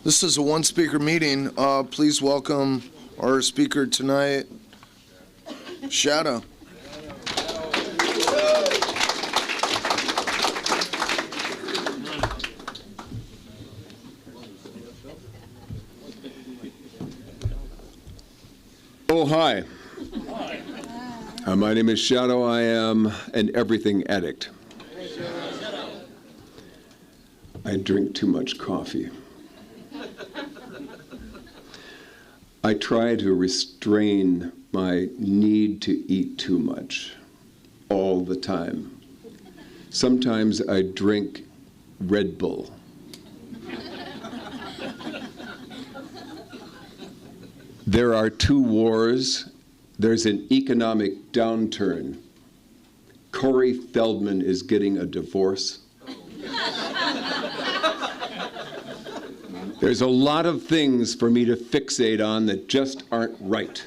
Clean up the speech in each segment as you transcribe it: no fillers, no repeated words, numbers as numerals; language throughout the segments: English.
This is a one-speaker meeting. Please welcome our speaker tonight, Shadoe. Oh, hi. My name is Shadoe. I am an everything addict. I drink too much coffee. I try to restrain my need to eat too much all the time. Sometimes I drink Red Bull. There are two wars. There's an economic downturn. Corey Feldman is getting a divorce. There's a lot of things for me to fixate on that just aren't right.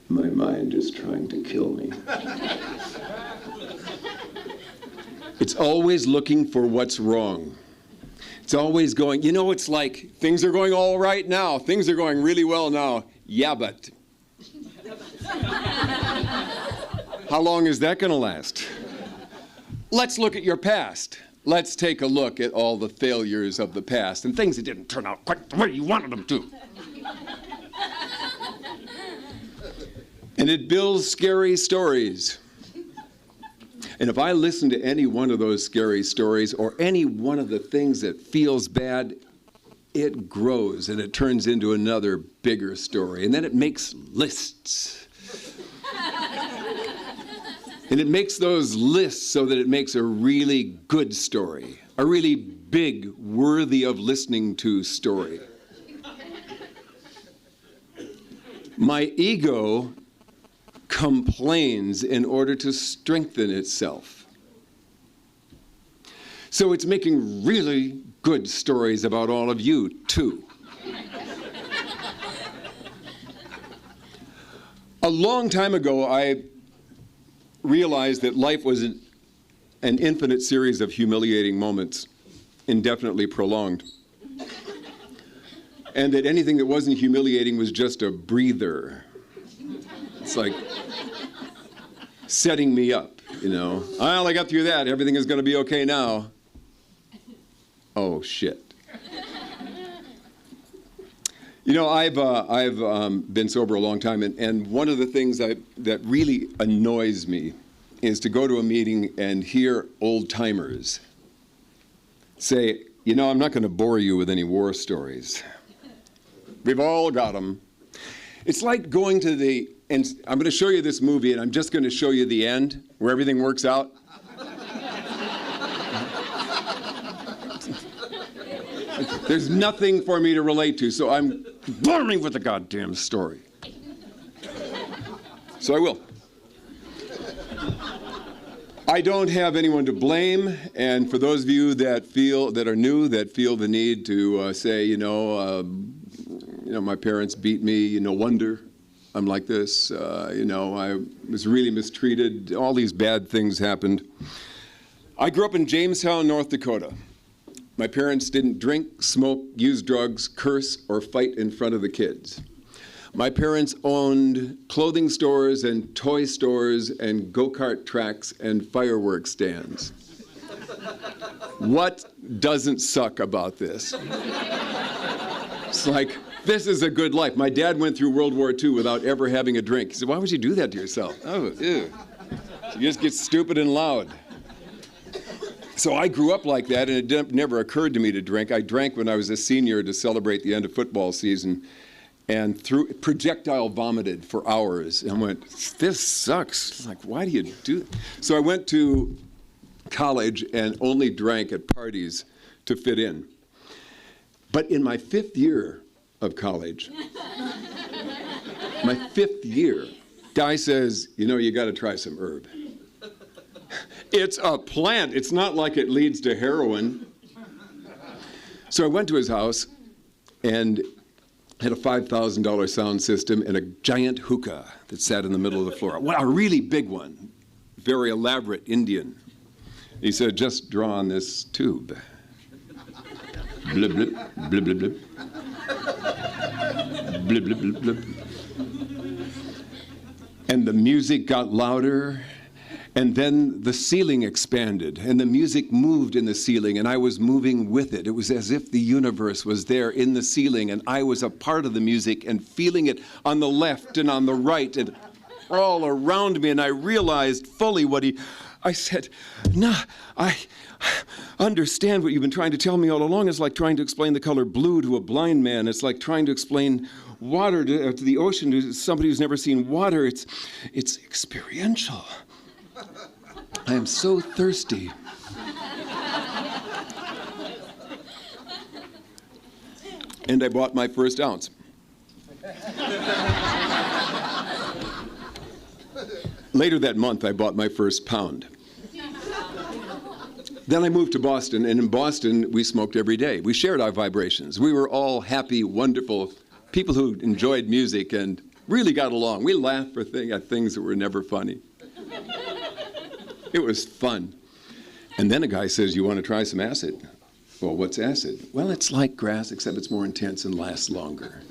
My mind is trying to kill me. It's always looking for what's wrong. It's always going, you know, it's like things are going all right now. Things are going really well now. Yeah, but how long is that going to last? Let's look at your past. Let's take a look at all the failures of the past and things that didn't turn out quite the way you wanted them to. And it builds scary stories. And if I listen to any one of those scary stories or any one of the things that feels bad, it grows and it turns into another bigger story. And then it makes lists. And it makes those lists so that it makes a really good story, a really big, worthy of listening to story. My ego complains in order to strengthen itself. So it's making really good stories about all of you, too. A long time ago, I realized that life was an infinite series of humiliating moments, indefinitely prolonged. And that anything that wasn't humiliating was just a breather. It's like setting me up, you know. Well, I got through that. Everything is going to be okay now. Oh, shit. You know, I've been sober a long time, and one of the things that really annoys me is to go to a meeting and hear old-timers say, you know, I'm not going to bore you with any war stories. We've all got them. It's like going to and I'm going to show you this movie, and I'm just going to show you the end, where everything works out. There's nothing for me to relate to, so I'm boring with the goddamn story. So I will. I don't have anyone to blame, and for those of you that are new, that feel the need to say, you know, my parents beat me, no wonder I'm like this. You know, I was really mistreated. All these bad things happened. I grew up in Jamestown, North Dakota. My parents didn't drink, smoke, use drugs, curse, or fight in front of the kids. My parents owned clothing stores and toy stores and go-kart tracks and fireworks stands. What doesn't suck about this? It's like, this is a good life. My dad went through World War II without ever having a drink. He said, why would you do that to yourself? Oh, ew. You just get stupid and loud. So I grew up like that, and it never occurred to me to drink. I drank when I was a senior to celebrate the end of football season, and projectile vomited for hours. And I went, this sucks. Like, why do you do that? So I went to college and only drank at parties to fit in. But in my 5th year of college, my 5th year, guy says, you know, you got to try some herb. It's a plant. It's not like it leads to heroin. So I went to his house and had a $5,000 sound system and a giant hookah that sat in the middle of the floor. A really big one, very elaborate Indian. He said, just draw on this tube. Blip, blip, blip, blip, blip. Blip, blip, blip, blip. And the music got louder, and then the ceiling expanded, and the music moved in the ceiling, and I was moving with it. It was as if the universe was there in the ceiling, and I was a part of the music and feeling it on the left and on the right and all around me, and I realized fully I said, nah, I understand what you've been trying to tell me all along. It's like trying to explain the color blue to a blind man. It's like trying to explain water to the ocean to somebody who's never seen water. It's experiential. I am so thirsty. And I bought my first ounce. Later that month, I bought my first pound. Then I moved to Boston, and in Boston, we smoked every day. We shared our vibrations. We were all happy, wonderful people who enjoyed music and really got along. We laughed at things that were never funny. It was fun. And then a guy says, you want to try some acid? Well, what's acid? Well, it's like grass, except it's more intense and lasts longer.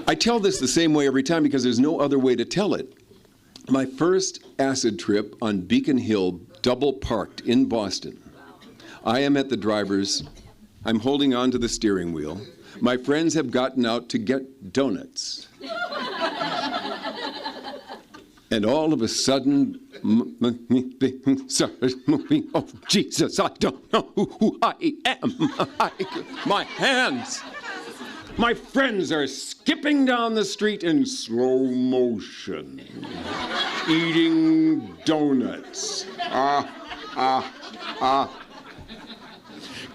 I tell this the same way every time because there's no other way to tell it. My first acid trip on Beacon Hill, double parked in Boston. I am at the driver's. I'm holding on to the steering wheel. My friends have gotten out to get donuts. And all of a sudden, started moving. Oh, Jesus, I don't know who I am. My hands. My friends are skipping down the street in slow motion, eating donuts.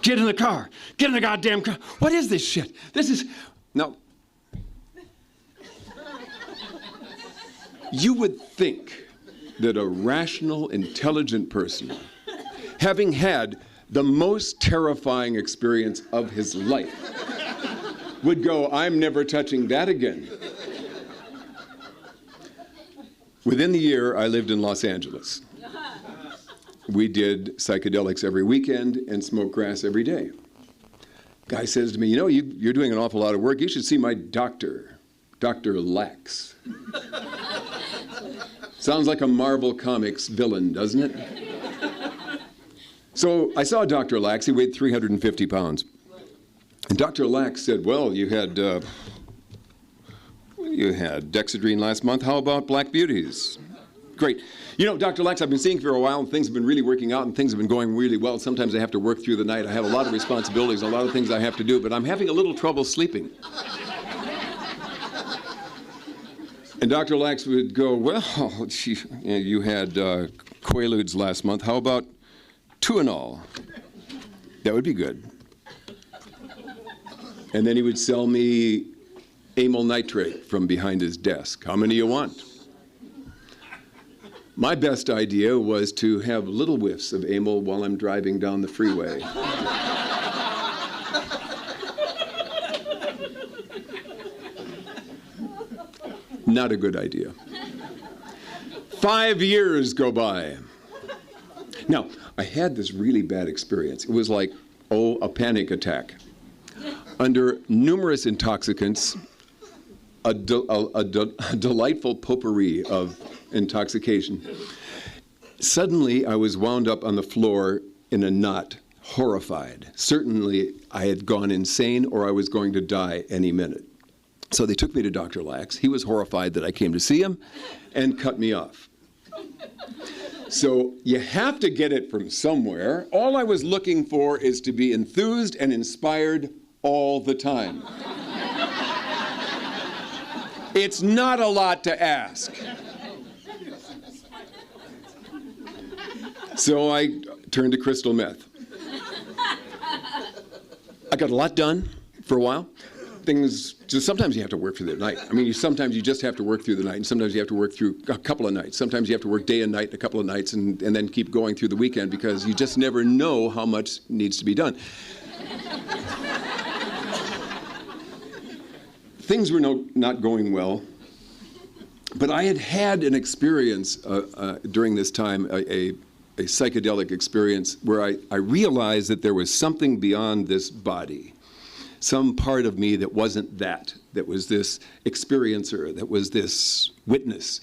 Get in the car. Get in the goddamn car. What is this shit? No. You would think that a rational, intelligent person, having had the most terrifying experience of his life, would go, I'm never touching that again. Within the year, I lived in Los Angeles. We did psychedelics every weekend and smoked grass every day. Guy says to me, you know, you're doing an awful lot of work. You should see my doctor, Dr. Lax. Sounds like a Marvel Comics villain, doesn't it? So I saw Dr. Lax. He weighed 350 pounds. And Dr. Lax said, well, you had Dexedrine last month. How about Black Beauties? Great. You know, Dr. Lax, I've been seeing you for a while, and things have been really working out, and things have been going really well. Sometimes I have to work through the night. I have a lot of responsibilities, a lot of things I have to do, but I'm having a little trouble sleeping. And Dr. Lax would go, well, you had Quaaludes last month. How about Tuinol? That would be good. And then he would sell me amyl nitrate from behind his desk. How many you want? My best idea was to have little whiffs of amyl while I'm driving down the freeway. Not a good idea. 5 years go by. Now, I had this really bad experience. It was like, a panic attack. Under numerous intoxicants, a delightful potpourri of intoxication. Suddenly, I was wound up on the floor in a knot, horrified. Certainly, I had gone insane or I was going to die any minute. So they took me to Dr. Lax. He was horrified that I came to see him and cut me off. So you have to get it from somewhere. All I was looking for is to be enthused and inspired all the time. It's not a lot to ask. So I turned to crystal meth. I got a lot done for a while. Sometimes you have to work through the night. I mean, sometimes you just have to work through the night, and sometimes you have to work through a couple of nights. Sometimes you have to work day and night a couple of nights and then keep going through the weekend because you just never know how much needs to be done. Things were not going well. But I had had an experience during this time, a psychedelic experience, where I realized that there was something beyond this body, some part of me that wasn't that was this experiencer, that was this witness.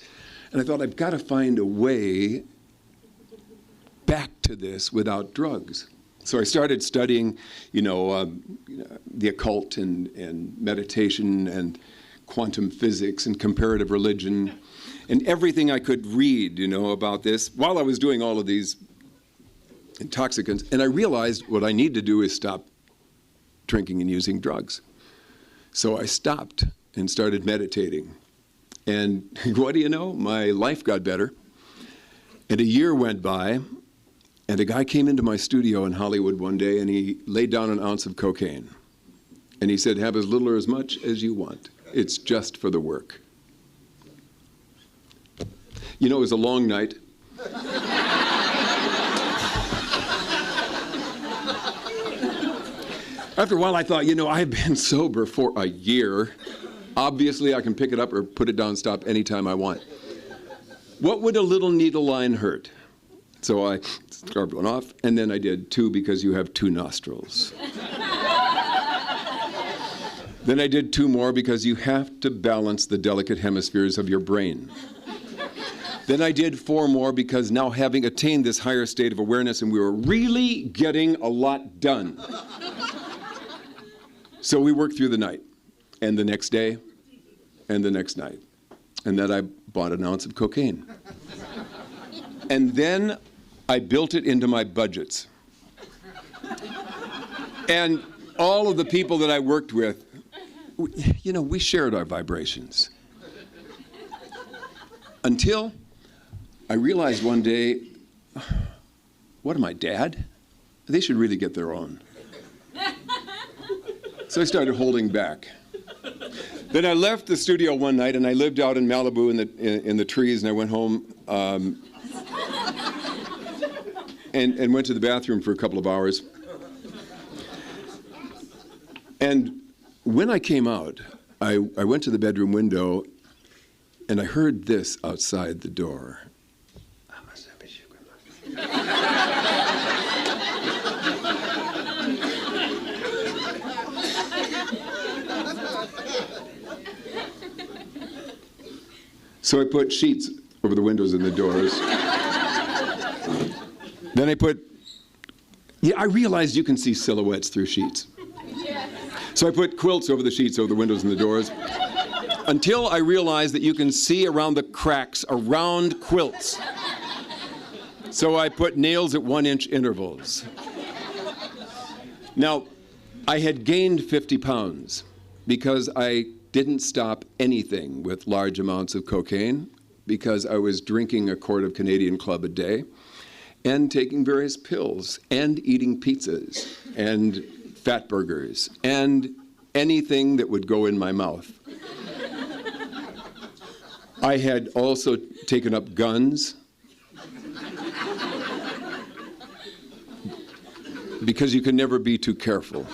And I thought, I've got to find a way back to this without drugs. So I started studying, the occult and meditation and quantum physics and comparative religion and everything I could read, about this while I was doing all of these intoxicants. And I realized what I need to do is stop drinking and using drugs. So I stopped and started meditating. And what do you know? My life got better. And a year went by, and a guy came into my studio in Hollywood one day, and he laid down an ounce of cocaine. And he said, have as little or as much as you want. It's just for the work. It was a long night. After a while, I thought, I've been sober for a year. Obviously, I can pick it up or put it down and stop anytime I want. What would a little needle line hurt? So I carved one off, and then I did 2 because you have 2 nostrils. Then I did 2 more because you have to balance the delicate hemispheres of your brain. Then I did 4 more because now having attained this higher state of awareness, and we were really getting a lot done. So we worked through the night, and the next day, and the next night. And then I bought an ounce of cocaine. And then I built it into my budgets. And all of the people that I worked with, we shared our vibrations. Until I realized one day, what am I, Dad? They should really get their own. So I started holding back. Then I left the studio one night, and I lived out in Malibu in the trees, and I went home and went to the bathroom for a couple of hours. And when I came out, I went to the bedroom window, and I heard this outside the door. So I put sheets over the windows and the doors. Then I realized you can see silhouettes through sheets. So I put quilts over the sheets, over the windows and the doors, until I realized that you can see around the cracks around quilts. So I put nails at 1-inch intervals. Now, I had gained 50 pounds because I didn't stop anything with large amounts of cocaine, because I was drinking a quart of Canadian Club a day and taking various pills and eating pizzas and fat burgers and anything that would go in my mouth. I had also taken up guns, because you can never be too careful.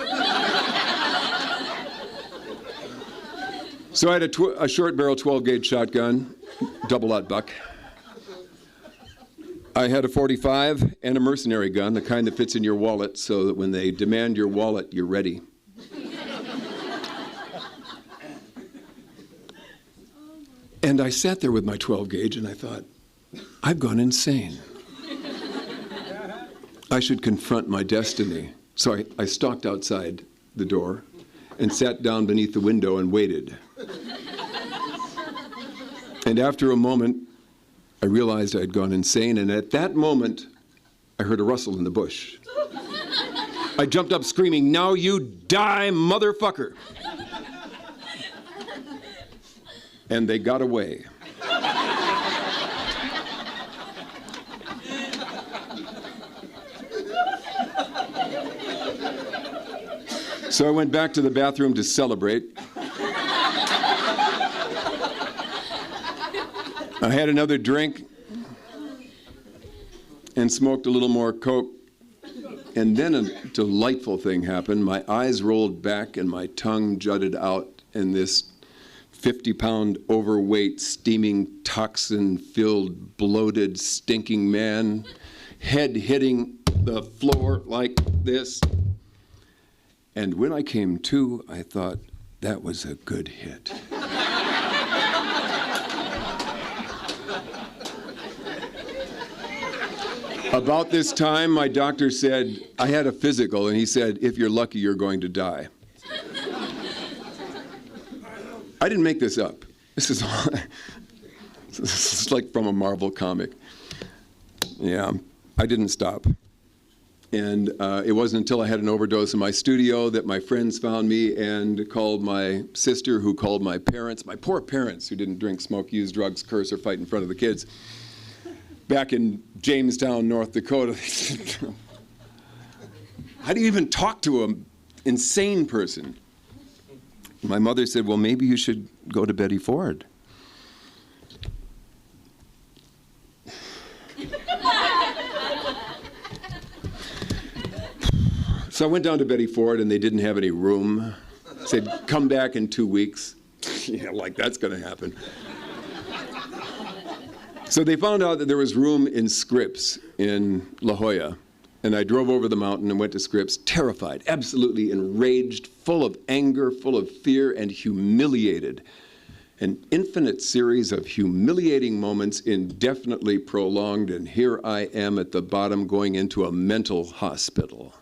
So I had a short barrel 12-gauge shotgun, double-aught buck. I had a .45 and a mercenary gun, the kind that fits in your wallet so that when they demand your wallet, you're ready. And I sat there with my 12-gauge and I thought, I've gone insane. I should confront my destiny. So I stalked outside the door and sat down beneath the window and waited. And after a moment, I realized I had gone insane, and at that moment, I heard a rustle in the bush. I jumped up screaming, "Now you die, motherfucker!" And they got away. So I went back to the bathroom to celebrate. I had another drink and smoked a little more coke. And then a delightful thing happened. My eyes rolled back and my tongue jutted out, and this 50-pound overweight, steaming, toxin-filled, bloated, stinking man, head hitting the floor like this. And when I came to, I thought, that was a good hit. About this time, my doctor said, I had a physical, and he said, if you're lucky, you're going to die. I didn't make this up. This is like from a Marvel comic. Yeah, I didn't stop. And it wasn't until I had an overdose in my studio that my friends found me and called my sister, who called my parents, my poor parents who didn't drink, smoke, use drugs, curse, or fight in front of the kids. Back in Jamestown, North Dakota, they said, how do you even talk to an insane person? My mother said, well, maybe you should go to Betty Ford. So I went down to Betty Ford, and they didn't have any room. Said, come back in 2 weeks. Yeah, like that's going to happen. So they found out that there was room in Scripps in La Jolla. And I drove over the mountain and went to Scripps, terrified, absolutely enraged, full of anger, full of fear, and humiliated. An infinite series of humiliating moments, indefinitely prolonged, and here I am at the bottom going into a mental hospital.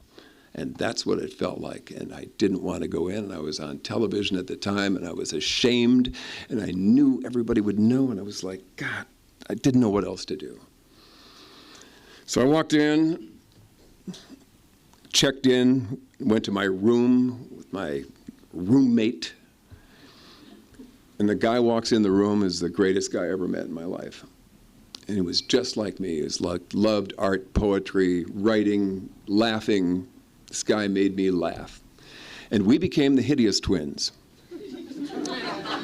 And that's what it felt like. And I didn't want to go in. And I was on television at the time, and I was ashamed, and I knew everybody would know, and I was like, God, I didn't know what else to do. So I walked in, checked in, went to my room with my roommate. And the guy walks in the room is the greatest guy I ever met in my life. And he was just like me. He was loved art, poetry, writing, laughing. This guy made me laugh. And we became the Hideous Twins.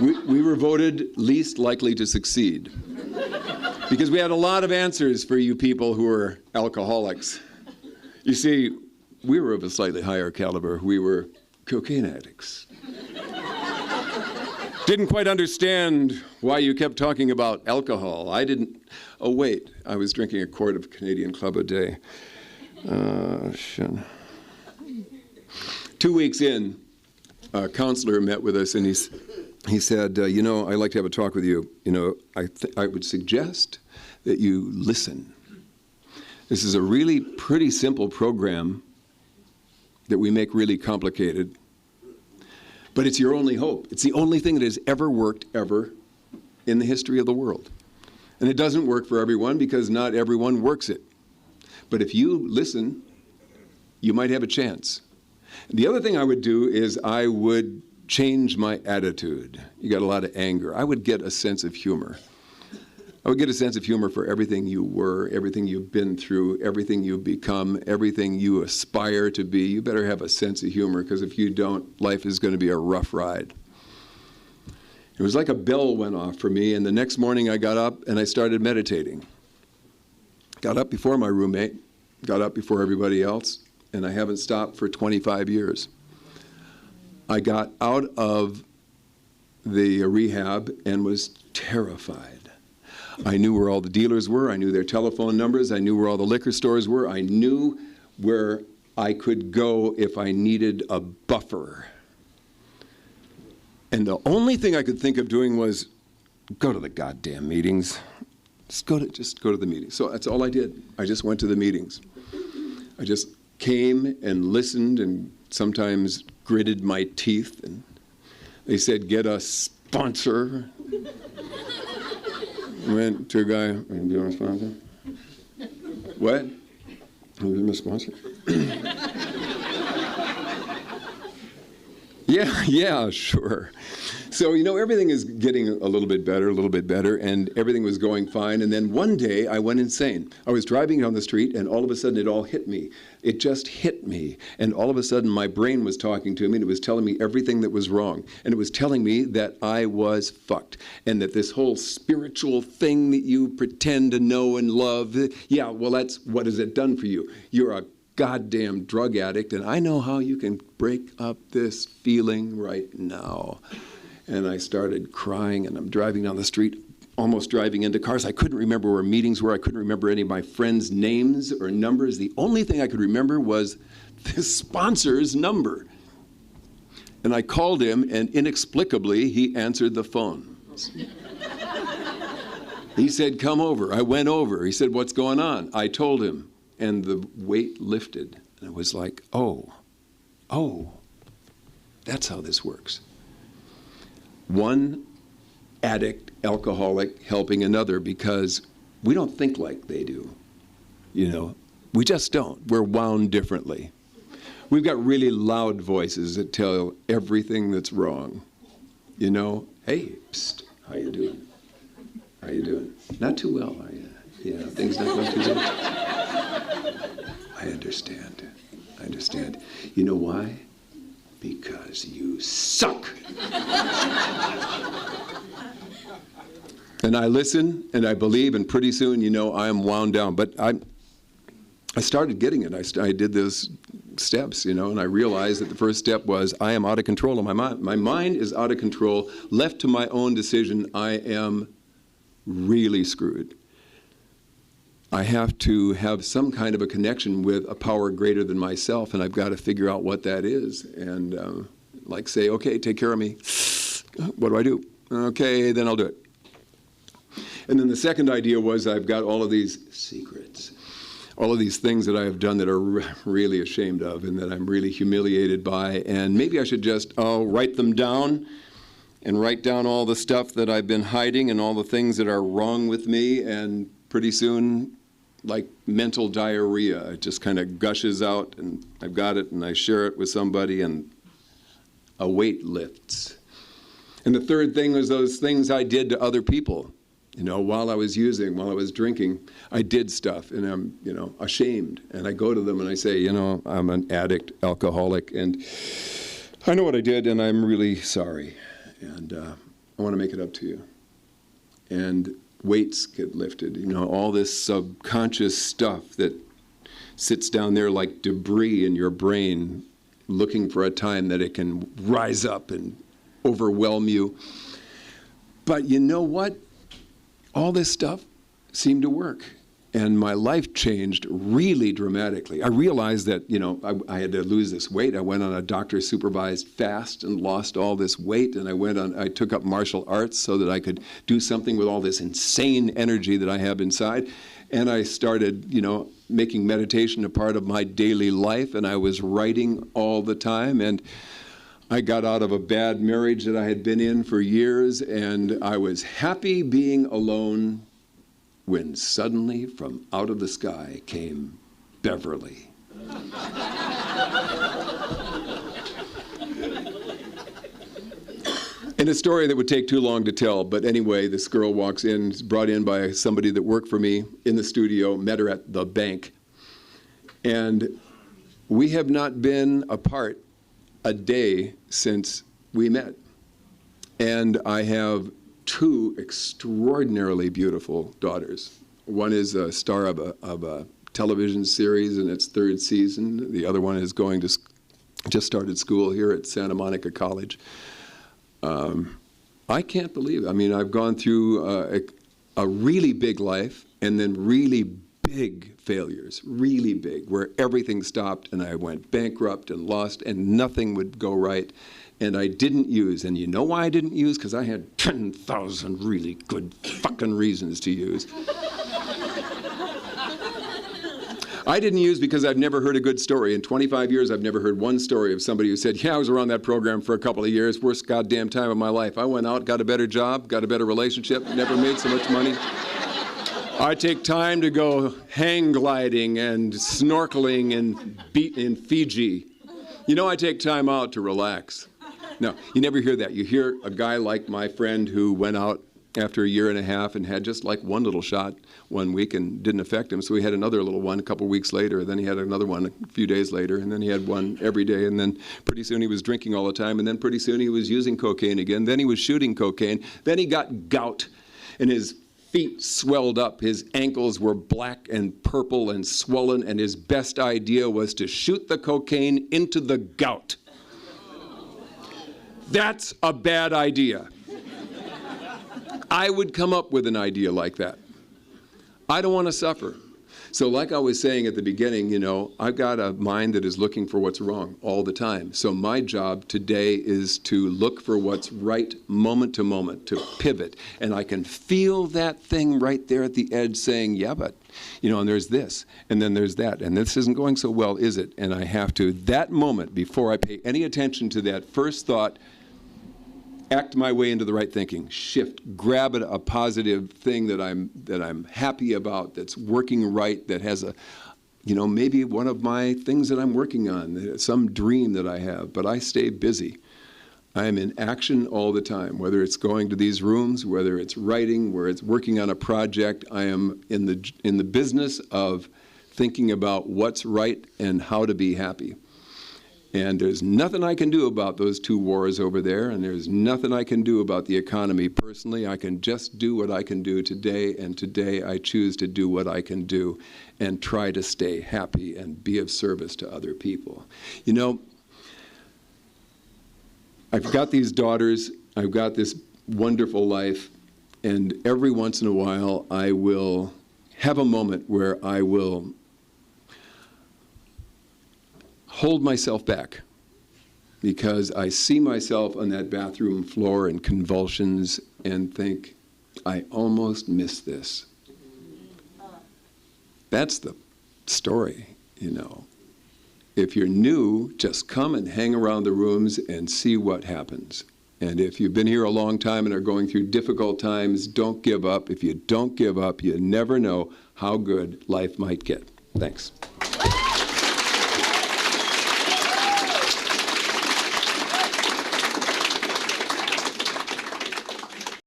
We were voted least likely to succeed because we had a lot of answers for you people who are alcoholics. You see, we were of a slightly higher caliber. We were cocaine addicts. Didn't quite understand why you kept talking about alcohol. I didn't. Oh, wait. I was drinking a quart of Canadian Club a day. Shit. 2 weeks in, a counselor met with us, and he said, you know, I'd like to have a talk with you. You know, I would suggest that you listen. This is a really pretty simple program that we make really complicated. But it's your only hope. It's the only thing that has ever worked, ever, in the history of the world. And it doesn't work for everyone because not everyone works it. But if you listen, you might have a chance. The other thing I would do is I would change my attitude. You got a lot of anger. I would get a sense of humor. I would get a sense of humor for everything you were, everything you've been through, everything you've become, everything you aspire to be. You better have a sense of humor, because if you don't, life is going to be a rough ride. It was like a bell went off for me, and the next morning I got up and I started meditating. Got up before my roommate, got up before everybody else, and I haven't stopped for 25 years. I got out of the rehab and was terrified. I knew where all the dealers were. I knew their telephone numbers. I knew where all the liquor stores were. I knew where I could go if I needed a buffer. And the only thing I could think of doing was go to the goddamn meetings. Just go to the meetings. So that's all I did. I just went to the meetings. I just came and listened and sometimes gritted my teeth. And they said, get a sponsor. Went to a guy, do you want a sponsor? What? Who's my sponsor? Yeah, sure. So, you know, everything is getting a little bit better, and everything was going fine. And then one day I went insane. I was driving down the street, and all of a sudden it all hit me. It just hit me. And all of a sudden my brain was talking to me, and it was telling me everything that was wrong. And it was telling me that I was fucked, and that this whole spiritual thing that you pretend to know and love, yeah, well, that's what has it done for you? You're a goddamn drug addict, and I know how you can break up this feeling right now. And I started crying, and I'm driving down the street, almost driving into cars. I couldn't remember where meetings were. I couldn't remember any of my friends' names or numbers. The only thing I could remember was the sponsor's number. And I called him, and inexplicably, he answered the phone. He said, "Come over." I went over. He said, "What's going on?" I told him, and the weight lifted. And I was like, oh, that's how this works. One addict, alcoholic, helping another, because we don't think like they do. You know, we just don't. We're wound differently. We've got really loud voices that tell everything that's wrong. You know, "Hey, psst, how you doing? How you doing? Not too well, are you? Yeah, things not going too good." I understand. I understand. You know why? Because you suck. And I listen, and I believe, and pretty soon, you know, I am wound down. But I started getting it. I did those steps, you know, and I realized that the first step was I am out of control of my mind. My mind is out of control. Left to my own decision, I am really screwed. I have to have some kind of a connection with a power greater than myself, and I've got to figure out what that is. And like say, "Okay, take care of me." What do I do? "Okay, then I'll do it." And then the second idea was I've got all of these secrets, all of these things that I have done that are really ashamed of and that I'm really humiliated by, and maybe I should just write them down and write down all the stuff that I've been hiding and all the things that are wrong with me, and pretty soon, like mental diarrhea, it just kind of gushes out, and I've got it, and I share it with somebody, and a weight lifts. And the third thing was those things I did to other people. You know, while I was using, while I was drinking, I did stuff, and I'm, you know, ashamed. And I go to them and I say, "You know, I'm an addict, alcoholic, and I know what I did, and I'm really sorry. And I want to make it up to you." And weights get lifted, you know, all this subconscious stuff that sits down there like debris in your brain, looking for a time that it can rise up and overwhelm you. But you know what? All this stuff seemed to work. And my life changed really dramatically. I realized that, you know, I had to lose this weight. I went on a doctor-supervised fast and lost all this weight. And I took up martial arts so that I could do something with all this insane energy that I have inside. And I started, you know, making meditation a part of my daily life. And I was writing all the time. And I got out of a bad marriage that I had been in for years. And I was happy being alone, when suddenly from out of the sky came Beverly. And a story that would take too long to tell, but anyway, this girl walks in, brought in by somebody that worked for me in the studio, met her at the bank. And we have not been apart a day since we met. And I have two extraordinarily beautiful daughters. One is a star of a television series in its third season. The other one is just started school here at Santa Monica College. I can't believe it. I mean, I've gone through a really big life and then really big failures, really big, where everything stopped and I went bankrupt and lost and nothing would go right. And I didn't use. And you know why I didn't use? Because I had 10,000 really good fucking reasons to use. I didn't use because I've never heard a good story. In 25 years, I've never heard one story of somebody who said, "Yeah, I was around that program for a couple of years, worst goddamn time of my life. I went out, got a better job, got a better relationship, never made so much money. I take time to go hang gliding and snorkeling in Fiji. You know, I take time out to relax." No, you never hear that. You hear a guy like my friend who went out after a year and a half and had just like one little shot one week and didn't affect him. So he had another little one a couple weeks later, then he had another one a few days later, and then he had one every day, and then pretty soon he was drinking all the time, and then pretty soon he was using cocaine again, then he was shooting cocaine, then he got gout, and his feet swelled up, his ankles were black and purple and swollen, and his best idea was to shoot the cocaine into the gout. That's a bad idea. I would come up with an idea like that. I don't want to suffer. So like I was saying at the beginning, you know, I've got a mind that is looking for what's wrong all the time. So my job today is to look for what's right moment to moment, to pivot. And I can feel that thing right there at the edge saying, yeah, but, you know, and there's this, and then there's that, and this isn't going so well, is it? And I have to, that moment, before I pay any attention to that first thought, act my way into the right thinking, shift, grab a positive thing that I'm happy about, that's working right, that has a, you know, maybe one of my things that I'm working on, some dream that I have, but I stay busy. I am in action all the time, whether it's going to these rooms, whether it's writing, whether it's working on a project. I am in the business of thinking about what's right and how to be happy. And there's nothing I can do about those two wars over there, and there's nothing I can do about the economy personally. I can just do what I can do today, and today I choose to do what I can do and try to stay happy and be of service to other people. You know, I've got these daughters, I've got this wonderful life, and every once in a while I will have a moment where I will hold myself back because I see myself on that bathroom floor in convulsions and think, I almost missed this. That's the story, you know. If you're new, just come and hang around the rooms and see what happens. And if you've been here a long time and are going through difficult times, don't give up. If you don't give up, you never know how good life might get. Thanks.